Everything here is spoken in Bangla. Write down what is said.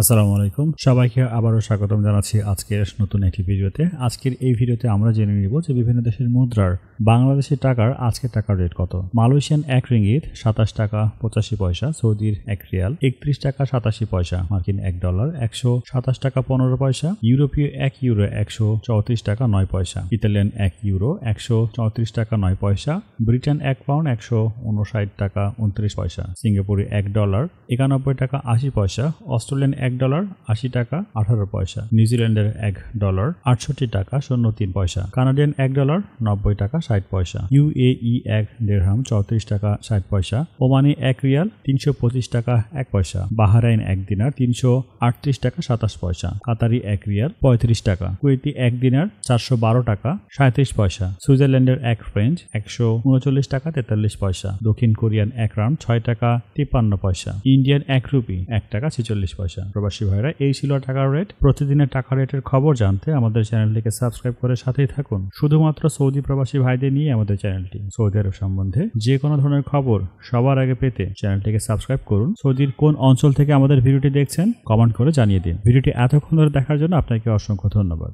আসসালামু আলাইকুম সবাইকে আবারও স্বাগতম জানাচ্ছি আজকের নতুন একটি ভিডিওতে। আজকের এই ভিডিওতে আমরা জেনে নিব যে বিভিন্ন দেশের মুদ্রার বাংলাদেশি টাকার আজকের টাকার রেট কত। মালয়েশিয়ান 1 রিঙ্গিত 27 টাকা 85 পয়সা, সৌদির 1 রিয়াল 31 টাকা 87 পয়সা, মার্কিন $1 127 টাকা 15 পয়সা, ইউরোপীয় 1 ইউরো 134 টাকা 9 পয়সা, ইতালিয়ান 1 ইউরো 134 টাকা 9 পয়সা, ব্রিটেন 1 পাউন্ড 159 টাকা 29 পয়সা, সিঙ্গাপুরে $1 91 টাকা 80 পয়সা, অস্ট্রেলিয়ান $1 80 টাকা 18 পয়সা, নিউজিল্যান্ডের $1 68 টাকা 03 পয়সা, কানাডিয়ান $1 90 টাকা 60 পয়সা, ইউএই 1 দিরহাম 34 টাকা 60 পয়সা, ওমানি 1 রিয়াল 325 টাকা 1 পয়সা, বাহরাইন 1 দিনার 338 টাকা 27 পয়সা, কাতারি 1 রিয়াল 35 টাকা, কুয়েতি 1 দিনার 412 টাকা 37 পয়সা, সুইজারল্যান্ডের 1 ফ্রেঞ্চ 139 টাকা 43 পয়সা, দক্ষিণ কোরিয়ান 1 রাউন্ড 6 টাকা 53 পয়সা, ইন্ডিয়ান 1 রুপি 1 টাকা 46 পয়সা। প্রবাসী ভাইরা, এই ছিল টাকার রেট। প্রতিদিনের টাকা রেটের খবর জানতে আমাদের চ্যানেলটিকে সাবস্ক্রাইব করে সাথেই থাকুন। শুধুমাত্র সৌদি প্রবাসী ভাইদের নিয়ে আমাদের চ্যানেলটি। সৌদি আরব সম্বন্ধে যে কোনো ধরনের খবর সবার আগে পেতে চ্যানেলটিকে সাবস্ক্রাইব করুন। সৌদির কোন অঞ্চল থেকে আমাদের ভিডিওটি দেখছেন কমেন্ট করে জানিয়ে দিন। ভিডিওটি এতক্ষণ ধরে দেখার জন্য আপনাকে অসংখ্য ধন্যবাদ।